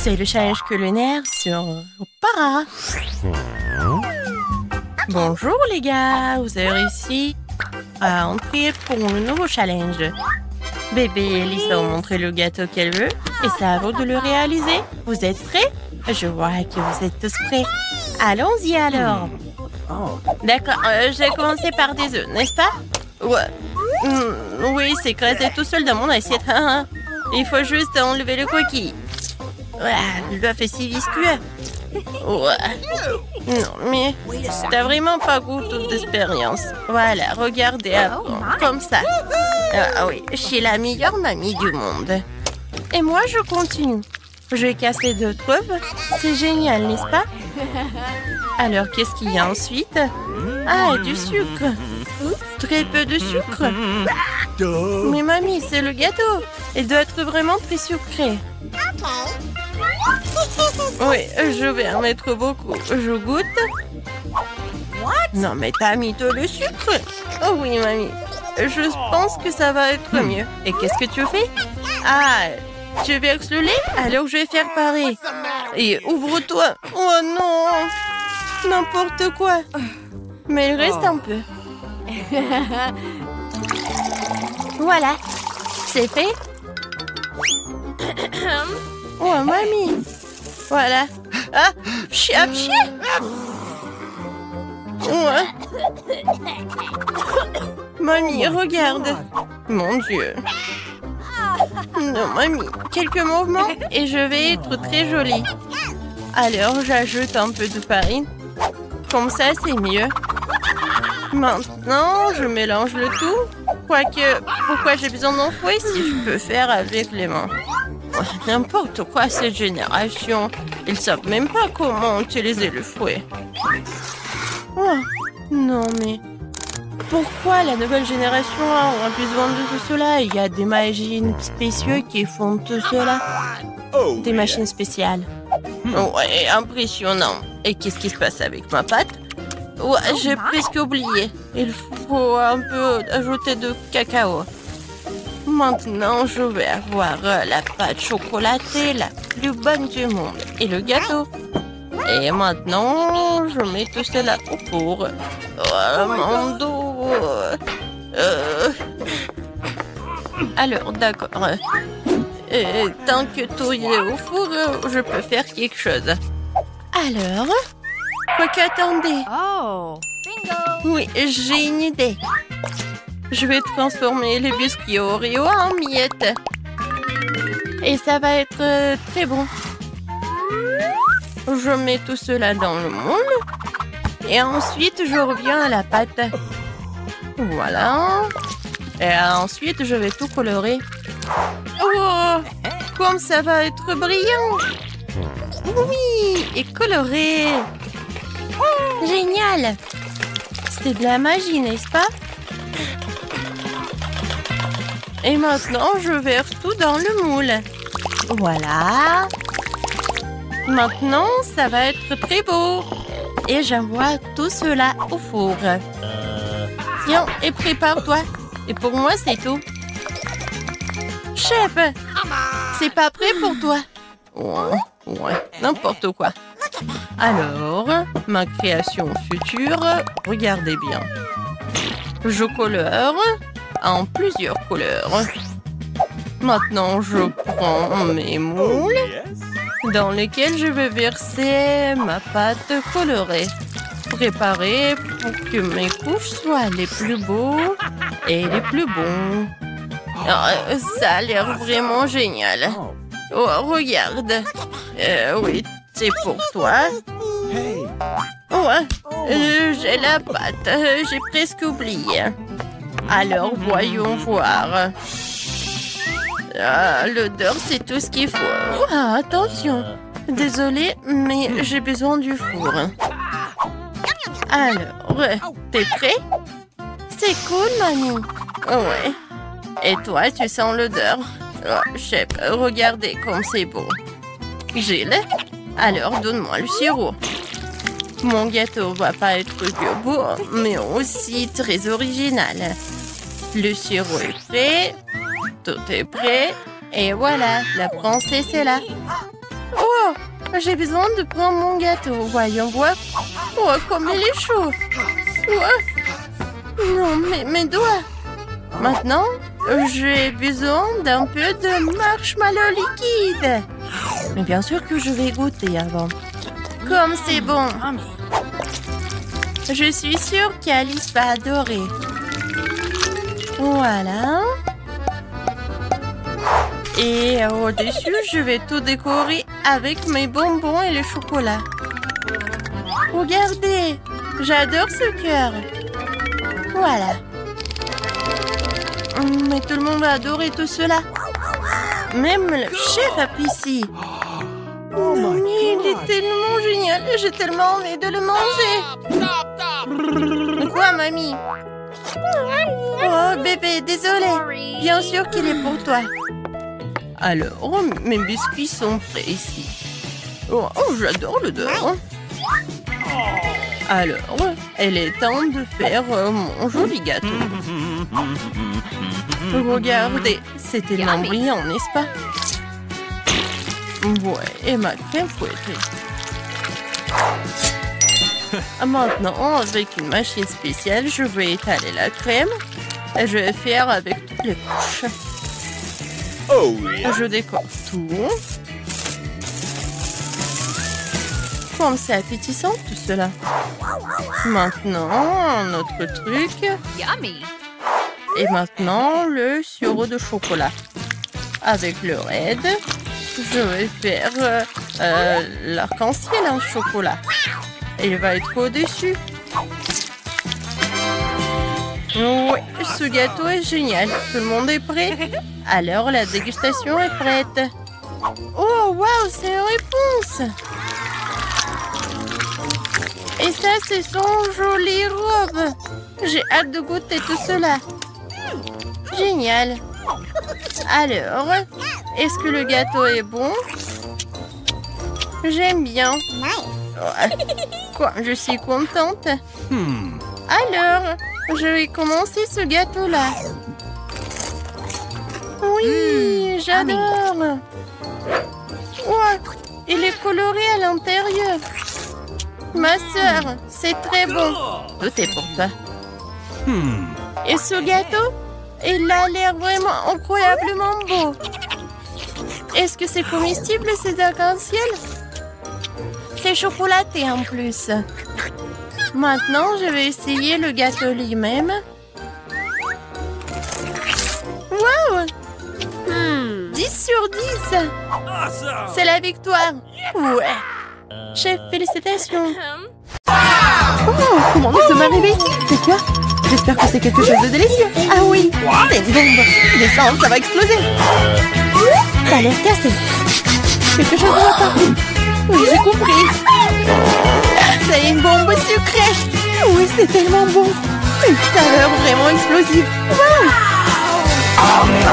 C'est le challenge culinaire sur Para. Bonjour les gars, vous avez réussi à entrer pour le nouveau challenge. Bébé et Elise va vous montrer le gâteau qu'elle veut et c'est à vous de le réaliser. Vous êtes prêts? Je vois que vous êtes tous prêts. Allons-y alors. D'accord, je vais commencer par des œufs, n'est-ce pas? Ouais. Oui, c'est écrasé tout seul dans mon assiette. Il faut juste enlever le coquille. L'œuf est si visqueux. Non, mais t'as vraiment pas beaucoup d'expérience. Voilà, regardez avant, comme ça. Ah oui, je suis la meilleure mamie du monde. Et moi, je continue. Je vais casser 2 œufs. C'est génial, n'est-ce pas? Alors, qu'est-ce qu'il y a ensuite? Ah, du sucre. Très peu de sucre. Mais mamie, c'est le gâteau. Il doit être vraiment très sucré. Oui, je vais en mettre beaucoup. Je goûte. Non, mais t'as mis tout le sucre. Oh oui, mamie. Je pense que ça va être mieux. Et qu'est-ce que tu fais? Ah, tu verses le lait? Alors je vais faire pareil. Et ouvre-toi. Oh non! N'importe quoi. Mais il reste un peu. Voilà. C'est fait. Oh, mamie. Voilà. Ah, pchi. Ouais. Mamie, regarde. Mon Dieu. Non, mamie. Quelques mouvements et je vais être très jolie. Alors, j'ajoute un peu de farine. Comme ça, c'est mieux. Maintenant, je mélange le tout. Quoique, pourquoi j'ai besoin d'un fouet si je peux faire avec les mains? N'importe quoi, cette génération. Ils savent même pas comment utiliser le fouet. Oh, non, mais... Pourquoi la nouvelle génération a besoin de tout cela? Il y a des machines spéciales qui font tout cela. Des machines spéciales. Ouais, impressionnant. Et qu'est-ce qui se passe avec ma pâte? Ouais, j'ai presque oublié. Il faut un peu ajouter de cacao. Maintenant, je vais avoir la pâte chocolatée la plus bonne du monde. Et le gâteau. Et maintenant, je mets tout cela au four. Oh, mon dos. Alors, d'accord. Tant que tout est au four, je peux faire quelque chose. Alors, quoique attendez. Oh, bingo! Oui, j'ai une idée. Je vais transformer les biscuits Oreo en miettes. Et ça va être très bon. Je mets tout cela dans le moule. Et ensuite, je reviens à la pâte. Voilà. Et ensuite, je vais tout colorer. Oh, comme ça va être brillant. Oui, et coloré. Génial. C'est de la magie, n'est-ce pas? Et maintenant, je verse tout dans le moule. Voilà. Maintenant, ça va être très beau. Et j'envoie tout cela au four. Tiens, et prépare-toi. Et pour moi, c'est tout. Chef, c'est pas prêt pour toi? Ouais, n'importe quoi. Alors, ma création future, regardez bien. Je colore en plusieurs couleurs. Maintenant, je prends mes moules dans lesquels je vais verser ma pâte colorée. Préparée pour que mes couches soient les plus beaux et les plus bons. Oh, ça a l'air vraiment génial. Oh, regarde. Oui, c'est pour toi. Ouais, j'ai la pâte. J'ai presque oublié. Alors, voyons voir. Ah, l'odeur, c'est tout ce qu'il faut. Ah, attention. Désolée, mais j'ai besoin du four. Alors, t'es prêt? C'est cool, mamie. Ouais. Et toi, tu sens l'odeur? Oh, chef, regardez comme c'est beau. Gilles, alors donne-moi le sirop. Mon gâteau va pas être que beau, mais aussi très original. Le sirop est prêt. Tout est prêt. Et voilà, la princesse est là. Oh, J'ai besoin de prendre mon gâteau. Voyons voir. Oh, comme il est chaud. Oh. Non, mes doigts. Maintenant, j'ai besoin d'un peu de marshmallow liquide. Mais bien sûr que je vais goûter avant. Comme c'est bon. Je suis sûre qu'Alice va adorer. Voilà. Et au-dessus, je vais tout décorer avec mes bonbons et le chocolat. Regardez, j'adore ce cœur. Voilà. Mais tout le monde va adorer tout cela. Même le chef apprécie. Non, mais il est tellement génial. J'ai tellement envie de le manger. Quoi, mamie? Oh, bébé, désolé. Bien sûr qu'il est pour toi. Alors, mes biscuits sont prêts ici. Oh, j'adore l'odeur. Alors, il est temps de faire mon joli gâteau. Regardez, c'est tellement brillant, n'est-ce pas? Ouais, et ma crème fouettée. Maintenant, avec une machine spéciale, je vais étaler la crème. Et je vais faire avec toutes les couches. Oh, yeah. Je décore tout. Comme c'est appétissant tout cela. Maintenant, notre truc. Yummy. Et maintenant, le sirop de chocolat. Avec le raid, je vais faire l'arc-en-ciel en chocolat. Et il va être au-dessus. Oui, ce gâteau est génial. Tout le monde est prêt? Alors, la dégustation est prête. Oh, waouh, c'est une réponse! Et ça, c'est son jolie robe. J'ai hâte de goûter tout cela. Génial. Alors, est-ce que le gâteau est bon? J'aime bien. Quoi, je suis contente. Alors, je vais commencer ce gâteau-là. Oui, j'adore. Ouais, il est coloré à l'intérieur. Ma sœur, c'est très bon. Tout est pour toi. Et ce gâteau, il a l'air vraiment incroyablement beau. Est-ce que c'est comestible, ces arcs-en-ciel? C'est chocolaté en plus. Maintenant, je vais essayer le gâteau lui-même. Wow! 10 sur 10. C'est la victoire. Ouais. Chef, félicitations. Oh, comment nous sommes arrivés ici? C'est quoi? J'espère que c'est quelque chose de délicieux. Ah oui, c'est une bombe. Descends, ça va exploser. Ça a l'air cassé. Quelque chose ne va pas. Oui, j'ai compris. C'est une bombe sucrée. Oui, c'est tellement bon. Une saveur vraiment explosive. Wow!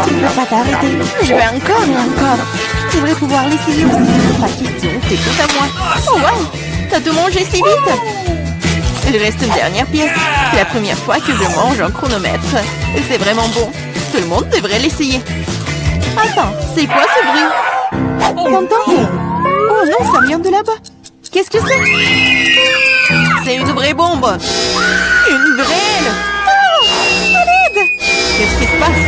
Tu ne peux pas t'arrêter. Je vais encore et encore. Je devrais pouvoir l'essayer aussi. Pas question, c'est tout à moi. Oh wow! T'as tout mangé si vite. Il reste une dernière pièce. C'est la première fois que je mange un chronomètre. C'est vraiment bon. Tout le monde devrait l'essayer. Attends, c'est quoi ce bruit? T'entends? Oh non, ça vient de là-bas. Qu'est-ce que c'est? C'est une vraie bombe. Une vraie. Oh, à l'aide! Qu'est-ce qui se passe?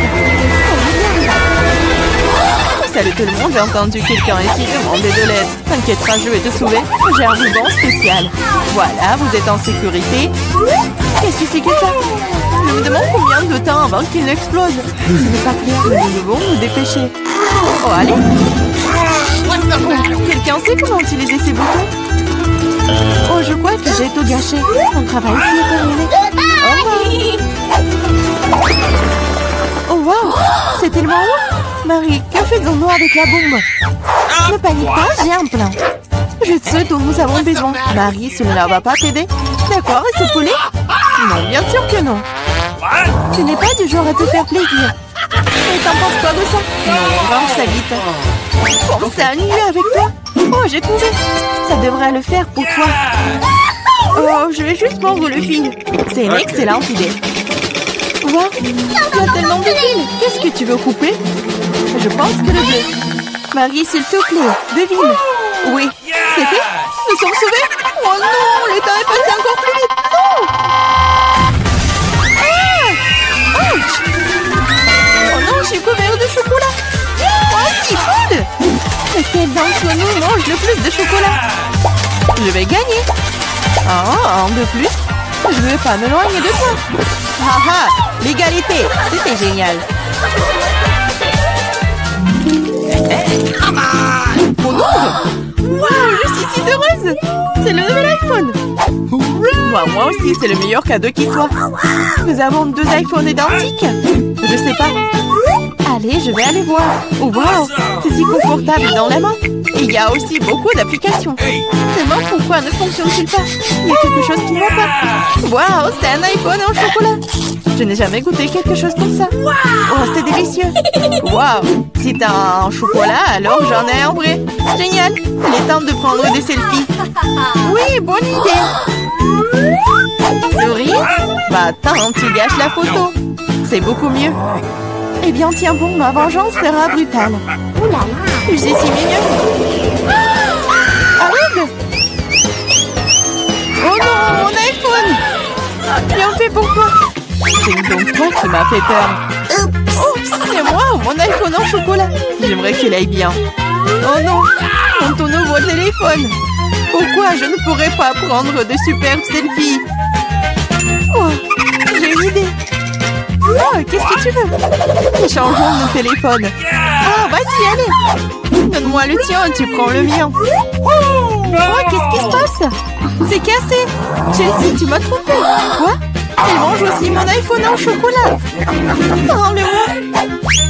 Salut tout le monde, j'ai entendu quelqu'un ici demander de l'aide. T'inquiète pas, je vais te sauver. J'ai un ruban spécial. Voilà, vous êtes en sécurité. Qu'est-ce que c'est que ça? Je me demande combien de temps avant qu'il n'explose. Ce n'est pas clair, mais nous devons nous dépêcher. Oh, allez. Quelqu'un sait comment utiliser ces boutons? Oh, je crois que j'ai tout gâché. Mon travail ici est terminé. Au revoir. Oh, wow. C'est tellement haut. Marie, que faisons-nous avec la bombe? Ne panique pas, j'ai un plan. Je sais dont nous avons besoin. Marie, cela ne va pas t'aider? D'accord, et ce poulet? Non, bien sûr que non. Tu n'es pas du genre à te faire plaisir. Et t'en penses quoi de ça? Non, range ça vite. Pense à annuler avec toi. Oh, j'ai trouvé. Ça devrait le faire pour toi. Oh, je vais juste mordre le fil. C'est une excellente idée. Wow, il y a tellement de fils. Qu'est-ce que tu veux couper? Je pense que le bleu. Marie, s'il te plaît, devine. Oui, c'est fait. Nous sommes sauvés. Oh non, le temps est passé encore plus vite. Non. Ah! Ouch! Oh non, je suis couvert de chocolat. Oh, c'est cool. Lequel d'entre nous mange le plus de chocolat? Je vais gagner. Ah, un de plus. Je ne veux pas m'éloigner de toi. Haha, l'égalité. C'était génial. Mon nombre. Wow, je suis si heureuse. C'est le nouvel iPhone. Moi aussi, c'est le meilleur cadeau qui soit. Nous avons 2 iPhones identiques. Je sais pas. Allez, je vais aller voir. Oh, wow, c'est si confortable dans la main. Et il y a aussi beaucoup d'applications. Seulement, pourquoi ne fonctionne-t-il pas? Il y a quelque chose qui ne va pas. Wow, c'est un iPhone en chocolat. Je n'ai jamais goûté quelque chose comme ça. Oh, c'est délicieux. Wow, si t'as un chocolat, alors j'en ai un vrai. Génial. Il est temps de prendre des selfies. Oui, bonne idée. Souris? Bah attends, tu gâches la photo. C'est beaucoup mieux. Eh bien, tiens bon, ma vengeance sera brutale. Ouh là là, je suis si mignonne. Arrête! Oh non, mon iPhone! Bien fait pour toi. C'est donc toi qui m'as fait peur. Oh, c'est moi, mon iPhone en chocolat. J'aimerais qu'il aille bien. Oh non, ton nouveau téléphone. Pourquoi je ne pourrais pas prendre de superbes selfies? Oh, j'ai une idée. Oh, qu'est-ce que tu veux? Échangeons nos téléphones. Ah, vas-y, allez. Donne-moi le tien, tu prends le mien. Oh, qu'est-ce qui se passe? C'est cassé. Chelsea, tu m'as trompé. Quoi? Elle mange aussi mon iPhone en chocolat. Oh, le moi.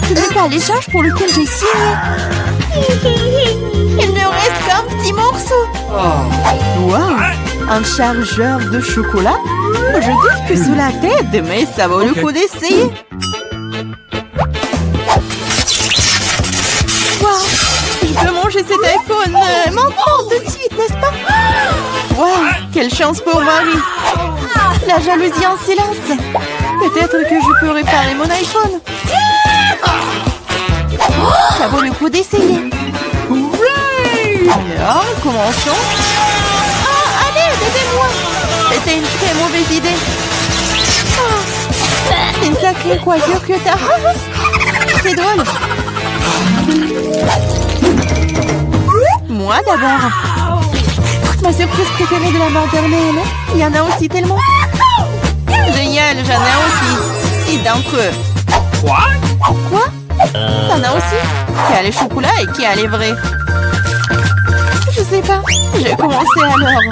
Ce n'est pas l'échange pour lequel j'ai signé. Il ne reste qu'un petit morceau. Wow, un chargeur de chocolat? Je doute que cela t'aide, mais ça vaut le coup d'essayer. Wow, je peux manger cet iPhone maintenant tout de suite, n'est-ce pas? Wow, quelle chance pour Marie. La jalousie en silence. Peut-être que je peux réparer mon iPhone. Ça vaut le coup d'essayer. Alors, commençons. Ah, allez, aidez-moi. C'était une très mauvaise idée. Oh, c'est une sacrée coiffure que t'as. C'est drôle. Moi d'abord. Ma surprise préférée de la maternelle. Il y en a aussi tellement. Génial, j'en ai aussi. 6 d'entre eux. Quoi? T'en as aussi? Qui a les chocolats et qui a les vrais? Je sais pas. J'ai commencé alors.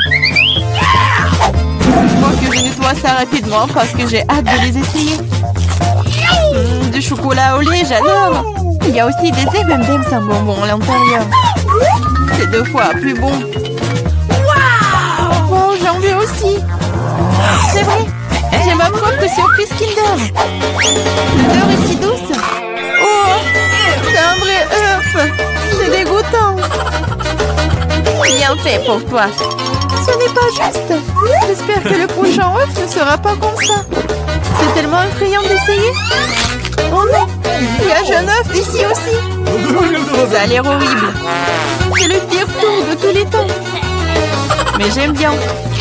Il faut que je nettoie ça rapidement parce que j'ai hâte de les essayer. Du chocolat au lait, j'adore. Il y a aussi des M&M's sans bonbons à l'intérieur. C'est 2 fois plus bon. Oh, j'en veux aussi. C'est vrai. J'ai ma propre surprise Kinder. L'odeur est si douce. Oh, c'est un vrai œuf. C'est dégoûtant. Bien fait pour toi. Ce n'est pas juste. J'espère que le prochain œuf ne sera pas comme ça. C'est tellement effrayant d'essayer. Oh non, il y a un œuf ici aussi. Ça a l'air horrible. C'est le pire tour de tous les temps. Mais j'aime bien,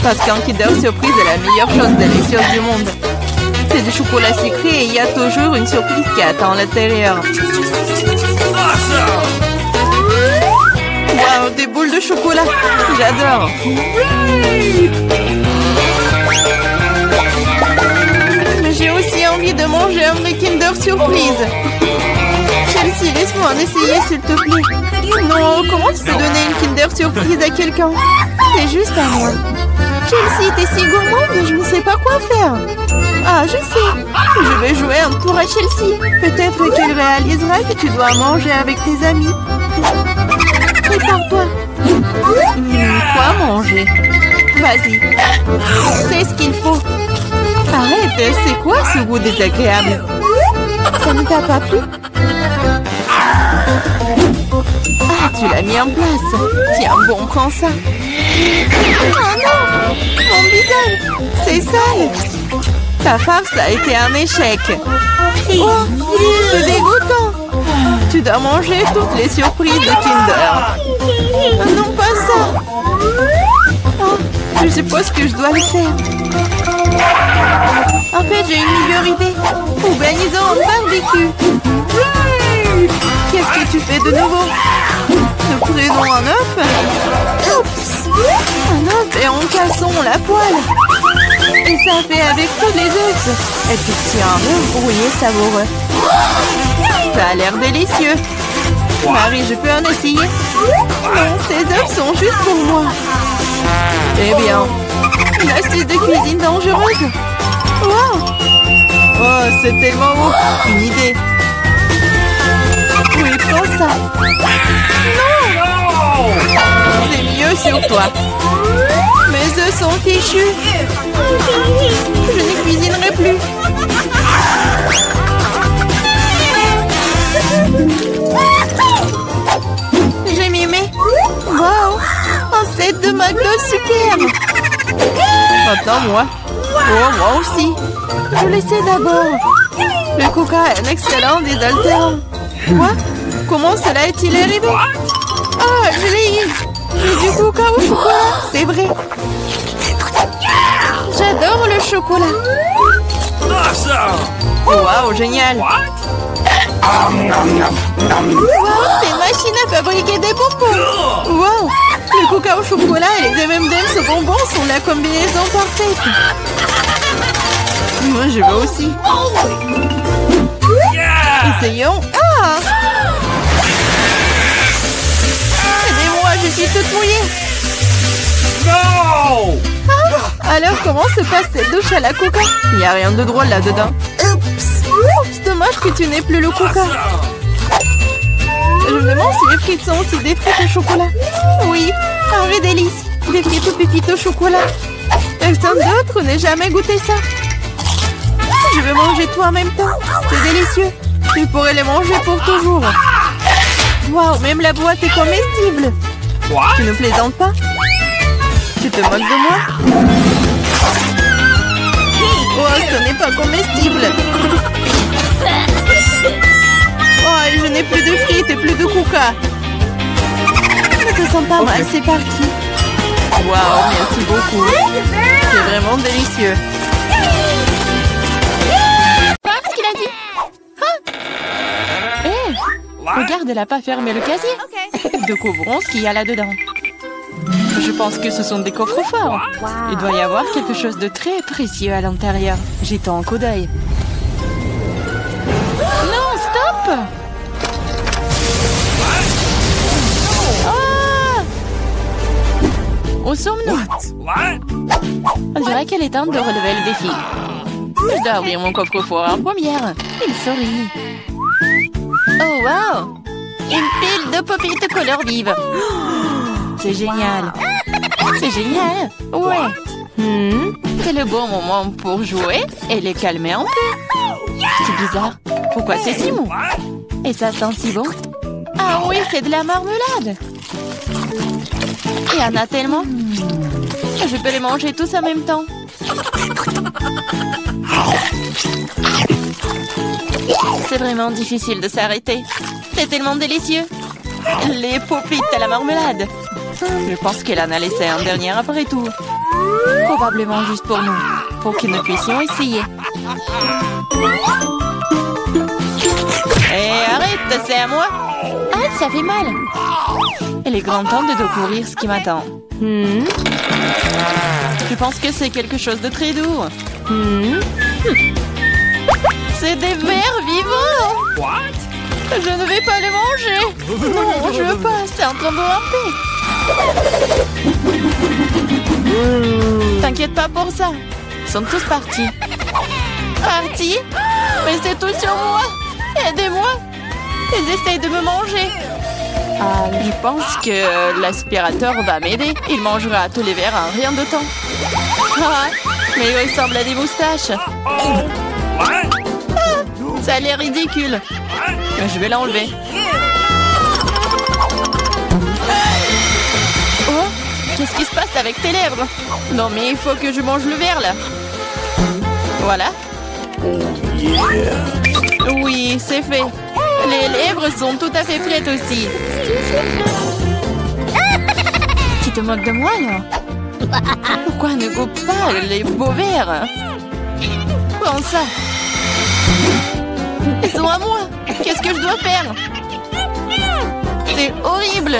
parce qu'un Kinder Surprise est la meilleure chose délicieuse du monde. C'est du chocolat sucré et il y a toujours une surprise qui attend à l'intérieur. Wow, des boules de chocolat. J'adore. Mais j'ai aussi envie de manger un vrai Kinder Surprise. Chelsea, laisse-moi en essayer, s'il te plaît. Non, comment tu peux donner une Kinder Surprise à quelqu'un? C'est juste à moi. Chelsea, t'es si gourmande, je ne sais pas quoi faire. Ah, je sais. Je vais jouer un tour à Chelsea. Peut-être qu'elle réalisera que tu dois manger avec tes amis. Prépare-toi. Quoi manger? Vas-y. C'est ce qu'il faut. Arrête, c'est quoi ce goût désagréable? Ça ne t'a pas plu? Ah, tu l'as mis en place. Tiens, bon, prends ça. Oh non! Mon visage! C'est sale! Ta farce a été un échec. Oh, c'est dégoûtant! Tu dois manger toutes les surprises de Kinder. Non, pas ça. Oh, je sais pas ce que je dois le faire. En fait, j'ai une meilleure idée. Organisons un barbecue. Qu'est-ce que tu fais de nouveau? Nous prenons un œuf. Oups. Un œuf et en cassons la poêle. Et ça fait avec tous les œufs. Et puis tiens, un œuf brouillé savoureux. Ça a l'air délicieux. Marie, je peux en essayer? Non, ces œufs sont juste pour moi. Eh bien, une astuce de cuisine dangereuse. Wow! Oh, c'est tellement beau. Une idée. Oui, prends ça. Non! C'est mieux sur toi. Mes œufs sont fichus. Je ne cuisinerai plus. J'ai mimé. Wow! Un set de McDo superbe. Maintenant, moi. Oh, moi aussi. Je l'essaie d'abord. Le coca est un excellent désaltérant. Quoi? Comment cela est-il arrivé? Ah, je l'ai eu. J'ai du coca au chocolat. C'est vrai. J'adore le chocolat. Wow, génial. Wow, c'est une machine à fabriquer des bonbons. Wow, le coca au chocolat et les M&M's aux bonbons sont la combinaison parfaite. Moi, je veux aussi. Essayons. Ah! Aidez-moi, je suis toute mouillée. Ah, alors, comment se passe cette douche à la coca? Il n'y a rien de drôle là-dedans. Oups, dommage que tu n'aies plus le coca. Je me demande si les frites sont aussi des frites au chocolat. Oui, un vrai délice. Des frites aux pépites au chocolat. Personne d'autre n'ait jamais goûté ça. Je vais manger tout en même temps. C'est délicieux. Tu pourrais les manger pour toujours. Waouh, même la boîte est comestible. Tu ne plaisantes pas? Tu te moques de moi? Oh, ce n'est pas comestible. Oh, je n'ai plus de frites et plus de coca. Ça te sent pas mal, c'est parti. Waouh, merci beaucoup. C'est vraiment délicieux. Voir ce qu'il a dit. Regarde, elle n'a pas fermé le casier. Découvrons ce qu'il y a là-dedans. Je pense que ce sont des coffres-forts. Il doit y avoir quelque chose de très précieux à l'intérieur. Jetons un coup d'œil. Non, stop! Ah! Où sommes-nous? On dirait qu'elle est temps de relever le défi. Je dois ouvrir mon coffre-fort en première. Il sourit. Oh, wow! Une pile de pop-it couleur vive. C'est génial. C'est génial. Ouais. C'est le bon moment pour jouer et les calmer un peu. C'est bizarre. Pourquoi c'est si mou? Et ça sent si bon. Ah oui, c'est de la marmelade. Il y en a tellement. Je peux les manger tous en même temps. C'est vraiment difficile de s'arrêter. C'est tellement délicieux. Les pop-it à la marmelade. Je pense qu'elle en a laissé un dernier après tout. Probablement juste pour nous. Pour que nous puissions essayer. Hé, arrête, c'est à moi. Ah, ça fait mal. Il est grand temps de découvrir ce qui m'attend. Je pense que c'est quelque chose de très doux. C'est des vers vivants. Je ne vais pas les manger. Non, je veux pas. C'est en train de ramper. T'inquiète pas pour ça. Ils sont tous partis. Partis? Mais c'est tout sur moi. Aidez-moi. Ils essayent de me manger. Ah, je pense que l'aspirateur va m'aider. Il mangera tous les verres en rien de temps. Ah, mais il ressemble à des moustaches. Ça a l'air ridicule. Je vais l'enlever. Oh, qu'est-ce qui se passe avec tes lèvres? Non, mais il faut que je mange le verre, là. Voilà. Oui, c'est fait. Les lèvres sont tout à fait prêtes aussi. Tu te moques de moi, là? Pourquoi ne goûte pas les beaux verres? Prends ça. Ils sont à moi. Qu'est-ce que je dois faire? C'est horrible.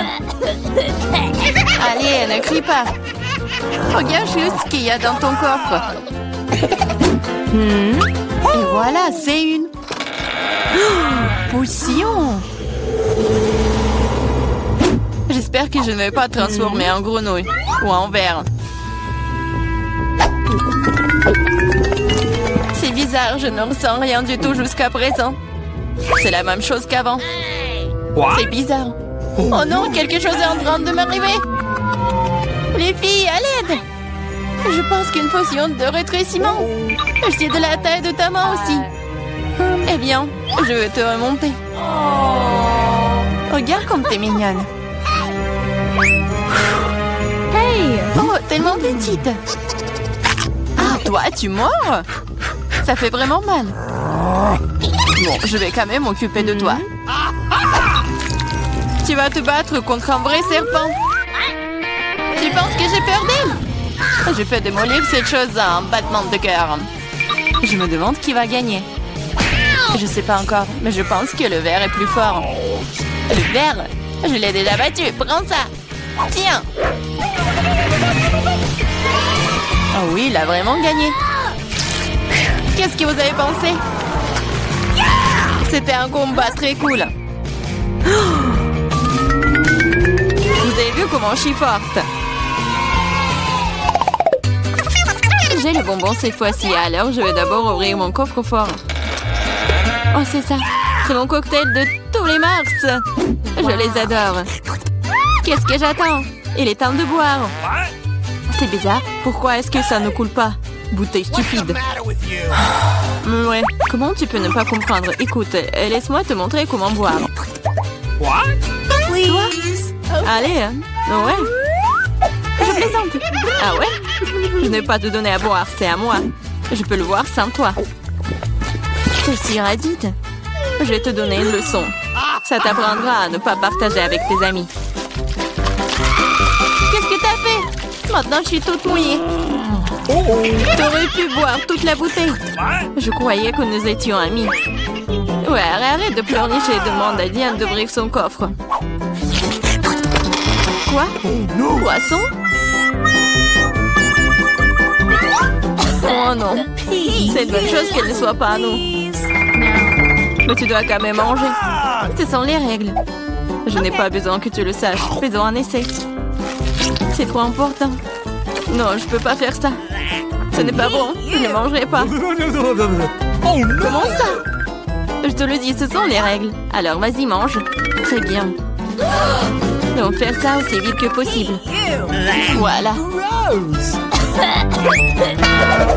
Allez, ne crie pas. Regarde juste ce qu'il y a dans ton coffre. Et voilà, c'est une potion. J'espère que je ne vais pas transformer en grenouille ou en ver. C'est bizarre, je ne ressens rien du tout jusqu'à présent. C'est la même chose qu'avant. C'est bizarre. Oh non, quelque chose est en train de m'arriver. Les filles, à l'aide! Je pense qu'une potion de rétrécissement. C'est de la taille de ta main aussi. Eh bien, je vais te remonter. Regarde comme t'es mignonne. Hey! Oh, tellement petite. Ah, toi, tu mords? Ça fait vraiment mal. Bon, je vais quand même m'occuper de toi. Tu vas te battre contre un vrai serpent. Tu penses que j'ai peur d'elle? Je peux démolir cette chose à un battement de cœur. Je me demande qui va gagner. Je sais pas encore, mais je pense que le ver est plus fort. Le ver? Je l'ai déjà battu. Prends ça. Tiens. Oh oui, il a vraiment gagné. Qu'est-ce que vous avez pensé? C'était un combat très cool. Vous avez vu comment je suis forte? J'ai le bonbon cette fois-ci, alors je vais d'abord ouvrir mon coffre-fort. Oh, c'est ça. C'est mon cocktail de tous les mars. Je les adore. Qu'est-ce que j'attends? Il est temps de boire. C'est bizarre. Pourquoi est-ce que ça ne coule pas? Bouteille stupide. Ouais. Comment tu peux ne pas comprendre? Écoute, laisse-moi te montrer comment boire. Toi? Allez, hein? Ouais. Je plaisante. Ah ouais? Je n'ai pas te donner à boire, c'est à moi. Je peux le voir sans toi. T'es si radite. Je vais te donner une leçon. Ça t'apprendra à ne pas partager avec tes amis. Qu'est-ce que t'as fait? Maintenant, je suis toute mouillée. T'aurais pu boire toute la bouteille. Je croyais que nous étions amis. Ouais, arrête de pleurnicher et demande à Diane d'ouvrir son coffre. Quoi? Poisson? Oh non. C'est une bonne chose qu'elle ne soit pas à nous. Mais tu dois quand même manger. Ce sont les règles. Je n'ai pas besoin que tu le saches. Faisons un essai. C'est trop important. Non, je peux pas faire ça. Ce n'est pas bon. Je ne mangerai pas. Comment ça? Je te le dis, ce sont les règles. Alors vas-y, mange. Très bien. Donc faire ça aussi vite que possible. Voilà.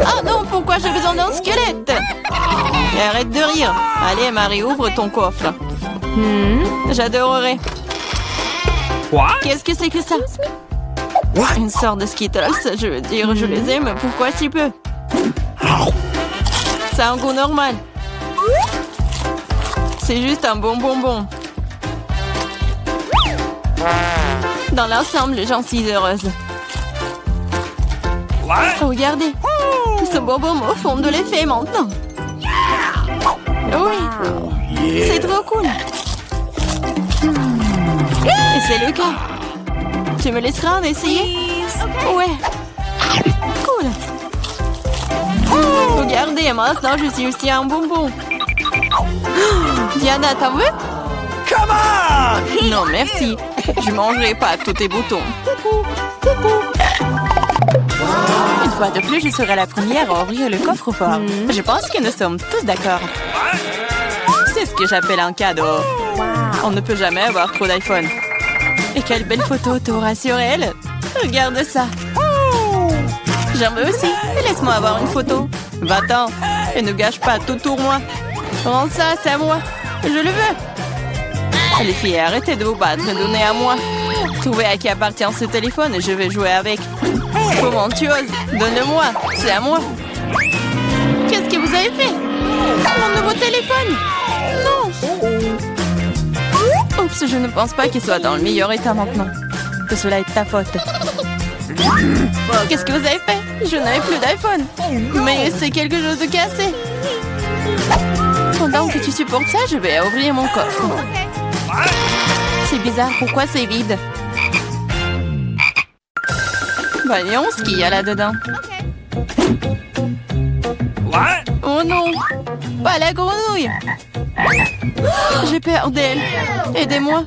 Oh non, pourquoi j'ai besoin d'un squelette? Arrête de rire. Allez, Marie, ouvre ton coffre. J'adorerais. Qu'est-ce que c'est que ça? Une sorte de Skittles, je veux dire, je les aime. Pourquoi si peu? Ça a un goût normal. C'est juste un bon bonbon. Dans l'ensemble, j'en suis heureuse. Regardez, ce bonbon me fond de l'effet maintenant. Oui, c'est trop cool. Et c'est le cas. Tu me laisseras en essayer? Ouais. Cool. Regardez, maintenant je suis aussi un bonbon. Diana, t'en veux? Non, merci. Je mangerai pas tous tes boutons. Une fois de plus, je serai la première à ouvrir le coffre-fort. Je pense que nous sommes tous d'accord. C'est ce que j'appelle un cadeau. On ne peut jamais avoir trop d'iPhone. Et quelle belle photo t'auras sur elle. Regarde ça. J'en veux aussi. Laisse-moi avoir une photo. Va-t'en. Et ne gâche pas tout pour moi. Rends ça, c'est à moi. Je le veux. Les filles, arrêtez de vous battre. Donnez à moi. Trouvez à qui appartient ce téléphone et je vais jouer avec. Comment tu oses? Donne-le-moi. C'est à moi. Qu'est-ce que vous avez fait? Mon nouveau téléphone? Non. Oups, je ne pense pas qu'il soit dans le meilleur état maintenant. Que cela est de ta faute. Qu'est-ce que vous avez fait? Je n'avais plus d'iPhone. Mais c'est quelque chose de cassé. Pendant que tu supportes ça, je vais ouvrir mon coffre. C'est bizarre, pourquoi c'est vide? Voyons ce qu'il y a là-dedans. Oh non, pas la grenouille. J'ai peur d'elle. Aidez-moi.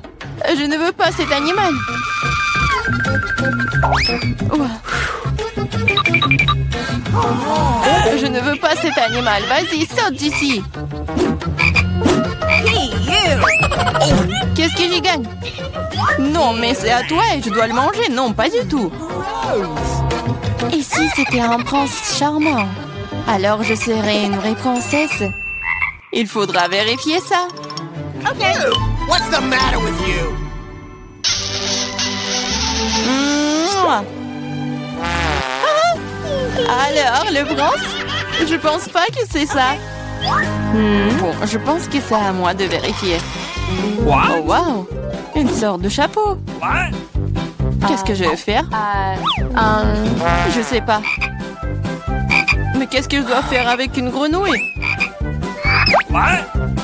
Je ne veux pas cet animal. Je ne veux pas cet animal. Vas-y, saute d'ici. Qu'est-ce que j'y gagne? Non, mais c'est à toi et je dois le manger. Non, pas du tout. Et si c'était un prince charmant? Alors je serais une vraie princesse. Il faudra vérifier ça. Ok. What's the matter with you? Alors, le prince? Je pense pas que c'est ça. Bon, je pense que c'est à moi de vérifier. Oh, wow! Une sorte de chapeau. Qu'est-ce que je vais faire? Je sais pas. Mais qu'est-ce que je dois faire avec une grenouille?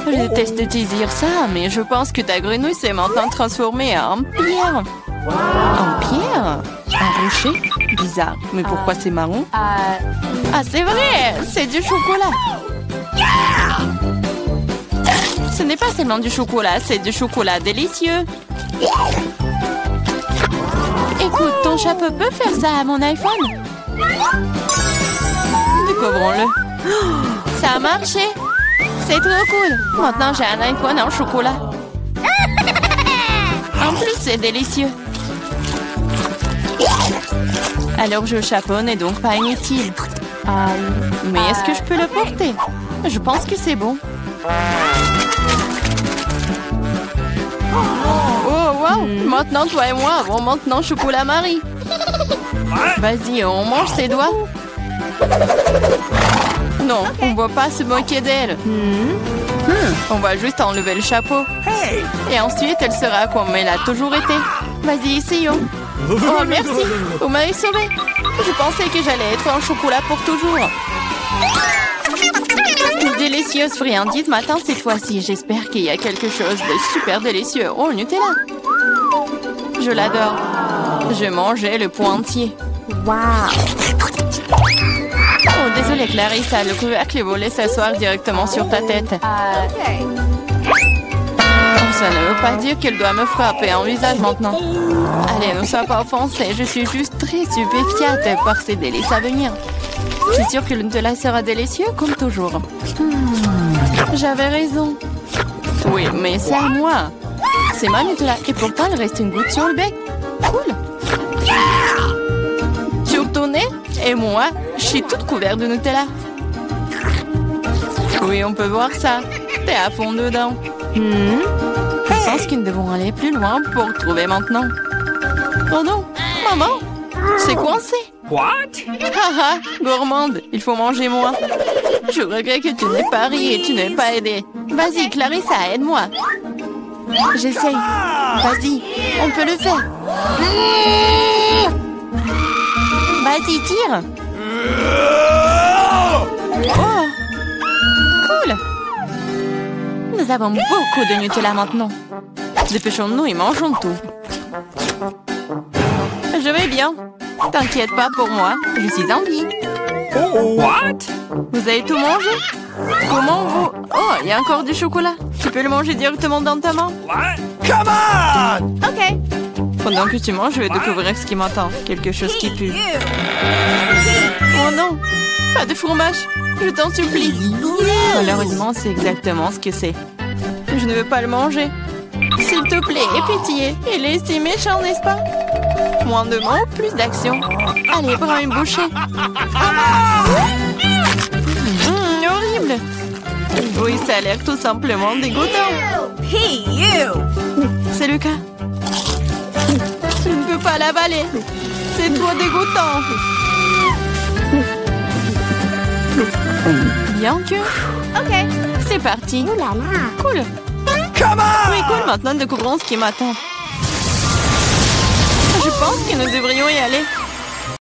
Je déteste te dire ça, mais je pense que ta grenouille s'est maintenant transformée en pierre. En pierre? Un rocher? Bizarre. Mais pourquoi c'est marron? Ah, c'est vrai! C'est du chocolat! Ce n'est pas seulement du chocolat, c'est du chocolat délicieux. Écoute, ton chapeau peut faire ça à mon iPhone? Découvrons-le. Ça a marché! C'est trop cool! Maintenant, j'ai un iPhone en chocolat. En plus, c'est délicieux. Alors, le chapeau n'est donc pas inutile. Mais est-ce que je peux le porter? Je pense que c'est bon. Oh, wow! Maintenant, toi et moi avons maintenant chocolat Marie. Vas-y, on mange ses doigts. Non, on ne va pas se moquer d'elle. On va juste enlever le chapeau. Et ensuite, elle sera comme elle a toujours été. Vas-y, essayons. Oh, merci. Vous m'avez sauvé. Je pensais que j'allais être en chocolat pour toujours. Une délicieuse friandise matin cette fois-ci. J'espère qu'il y a quelque chose de super délicieux. Oh, Nutella. Je l'adore. Je mangeais le pot entier. Wow. Oh, désolée Clarissa, le couvercle est volé s'asseoir directement sur ta tête. Ça ne veut pas dire qu'elle doit me frapper en visage maintenant. Allez, ne sois pas offensée, je suis juste très stupéfiante par ces délices à venir. Je suis sûre que le Nutella sera délicieux comme toujours. J'avais raison. Oui, mais c'est à moi. C'est ma Nutella et pourtant il reste une goutte sur le bec. Cool. Sur ton nez? Et moi, je suis toute couverte de Nutella. Oui, on peut voir ça. T'es à fond dedans. Je pense que nous devons aller plus loin pour trouver maintenant. Oh non, maman, c'est coincé. What? Haha, gourmande, il faut manger moins. Je regrette que tu n'aies pas ri et tu n'aies pas aidé. Vas-y, Clarissa, aide-moi. J'essaye. Vas-y, on peut le faire. Vas-y, tire. Oh, cool. Nous avons beaucoup de Nutella maintenant. Dépêchons-nous et mangeons tout. Je vais bien. T'inquiète pas pour moi, je suis en vie. What? Vous avez tout mangé? Comment vous... Oh, il y a encore du chocolat. Tu peux le manger directement dans ta main? What? Come on! Ok. Pendant que tu manges, je vais découvrir ce qui m'attend. Quelque chose qui pue. Oh non! Pas de fromage! Je t'en supplie! Malheureusement, c'est exactement ce que c'est. Je ne veux pas le manger. S'il te plaît, aie pitié. Il est si méchant, n'est-ce pas? Moins de mots, plus d'action. Allez, prends une bouchée. Horrible! Oui, ça a l'air tout simplement dégoûtant. Hey, you! C'est le cas. Je ne peux pas l'avaler. C'est trop dégoûtant. Bien que... Ok. C'est parti. Ouh là là. Cool. Come on! Oui, cool, maintenant découvrons ce qui m'attend. Je pense que nous devrions y aller.